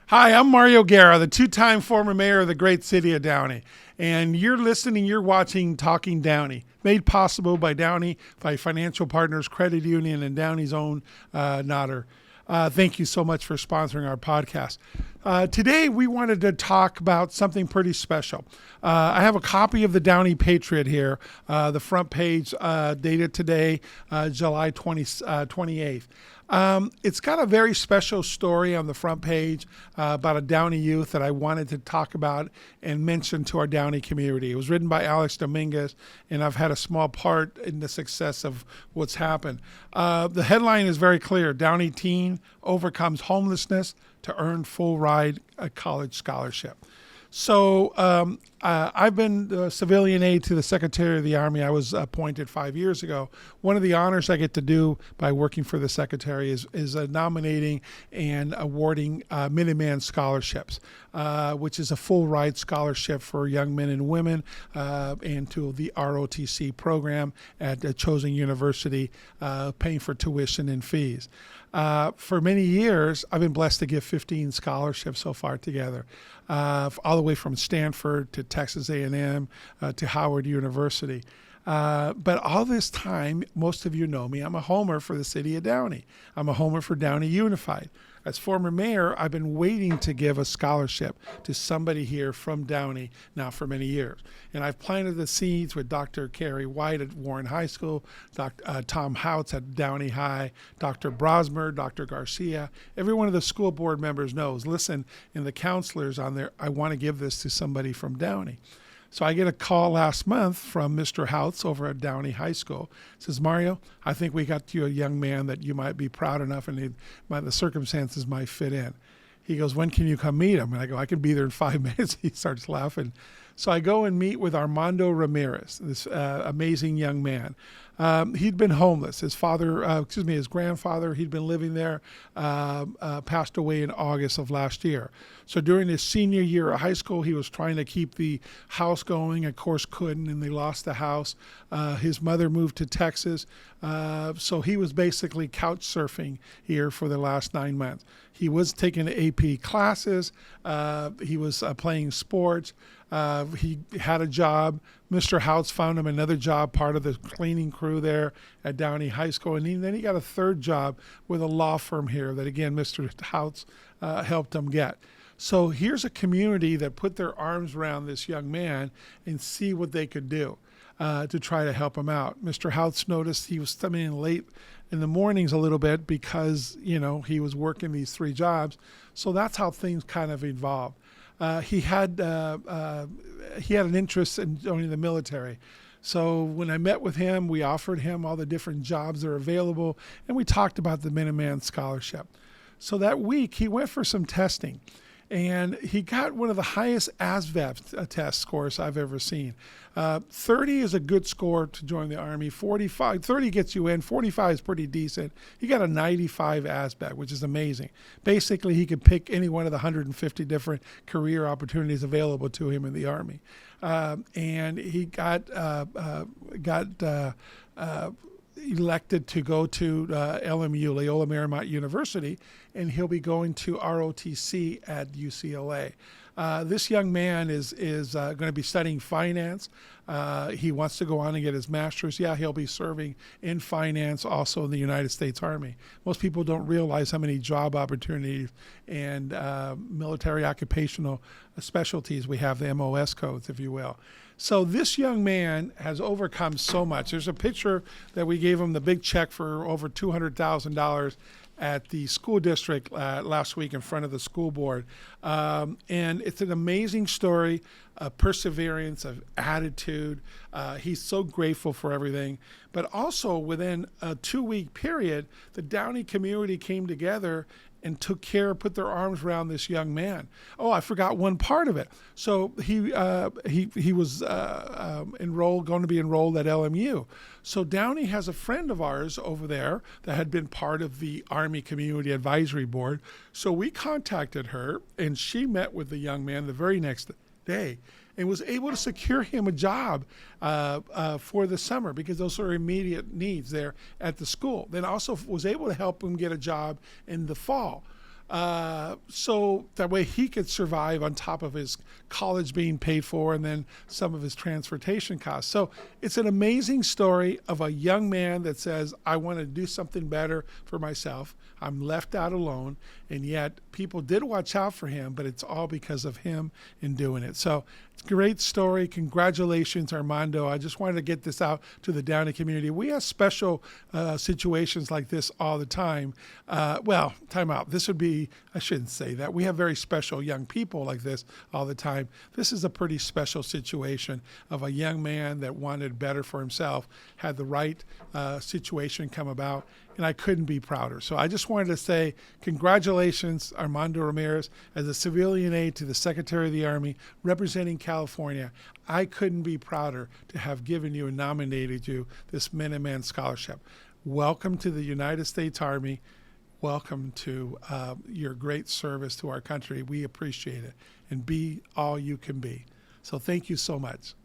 Hi, I'm Mario Guerra, the two-time former mayor of the great city of Downey. And you're watching Talking Downey, made possible by Downey, by Financial Partners Credit Union and Downey's own Nodder. Thank you so much for sponsoring our podcast. Today, we wanted to talk about something pretty special. I have a copy of the Downey Patriot here, the front page dated today, July 28th. It's got a very special story on the front page about a Downey youth that I wanted to talk about and mention to our Downey community. It was written by Alex Dominguez, and I've had a small part in the success of what's happened. The headline is very clear. Downey teen overcomes homelessness to earn full ride a college scholarship. So I've been civilian aide to the Secretary of the Army. I was appointed 5 years ago. One of the honors I get to do by working for the Secretary is nominating and awarding Minuteman scholarships, which is a full ride scholarship for young men and women and to the ROTC program at a chosen university, paying for tuition and fees. For many years, I've been blessed to give 15 scholarships so far together, all the way from Stanford to Texas A&M to Howard University. But all this time, most of you know me, I'm a homer for the city of Downey. I'm a homer for Downey Unified. As former mayor, I've been waiting to give a scholarship to somebody here from Downey now for many years. And I've planted the seeds with Dr. Carrie White at Warren High School, Tom Houts at Downey High, Dr. Brosmer, Dr. Garcia. Every one of the school board members knows, listen, and the counselors on there, I want to give this to somebody from Downey. So I get a call last month from Mr. Houts over at Downey High School. Says, Mario, I think we got you a young man that you might be proud enough and the circumstances might fit in. He goes, when can you come meet him? And I go, I can be there in 5 minutes. He starts laughing. So I go and meet with Armando Ramirez, this amazing young man. He'd been homeless. His grandfather, he'd been living there, passed away in August of last year. So during his senior year of high school, he was trying to keep the house going, of course couldn't, and they lost the house. His mother moved to Texas. So he was basically couch surfing here for the last 9 months. He was taking AP classes. He was playing sports. He had a job. Mr. Houts found him another job, part of the cleaning crew there at Downey High School. And then he got a third job with a law firm here that, again, Mr. Houts helped him get. So here's a community that put their arms around this young man and see what they could do to try to help him out. Mr. Houts noticed he was coming in late in the mornings a little bit because, he was working these 3 jobs. So that's how things kind of evolved. He had an interest in joining the military. So when I met with him, we offered him all the different jobs that are available, and we talked about the Minuteman Scholarship. So that week, he went for some testing, and he got one of the highest ASVAB test scores I've ever seen. 30 is a good score to join the Army. 30 gets you in. 45 is pretty decent. He got a 95 ASVAB, which is amazing. Basically, he could pick any one of the 150 different career opportunities available to him in the Army. And he got elected to go to LMU, Loyola Marymount University, and he'll be going to ROTC at UCLA. This young man is going to be studying finance. He wants to go on and get his master's. Yeah, he'll be serving in finance also in the United States Army. Most people don't realize how many job opportunities and military occupational specialties we have, the MOS codes, if you will. So this young man has overcome so much. There's a picture that we gave him the big check for over $200,000 at the school district last week in front of the school board. And it's an amazing story of perseverance, of attitude. He's so grateful for everything. But also within a 2-week period, the Downey community came together and put their arms around this young man. Oh, I forgot one part of it. So he was going to be enrolled at LMU. So Downey has a friend of ours over there that had been part of the Army Community Advisory Board. So we contacted her, and she met with the young man the very next day and was able to secure him a job for the summer because those are immediate needs there at the school. Then also was able to help him get a job in the fall. so that way he could survive on top of his college being paid for and then some of his transportation costs. So it's an amazing story of a young man that says, I want to do something better for myself. I'm left out alone. And yet people did watch out for him, but it's all because of him in doing it. So it's a great story. Congratulations, Armando. I just wanted to get this out to the Downey community. We have special situations like this all the time. Well, time out. This would be, I shouldn't say that. We have very special young people like this all the time. This is a pretty special situation of a young man that wanted better for himself, had the right situation come about, and I couldn't be prouder. So I just wanted to say congratulations, Armando Ramirez, as a civilian aide to the Secretary of the Army representing California. I couldn't be prouder to have given you and nominated you this Minuteman Scholarship. Welcome to the United States Army. Welcome to your great service to our country. We appreciate it. And be all you can be. So thank you so much.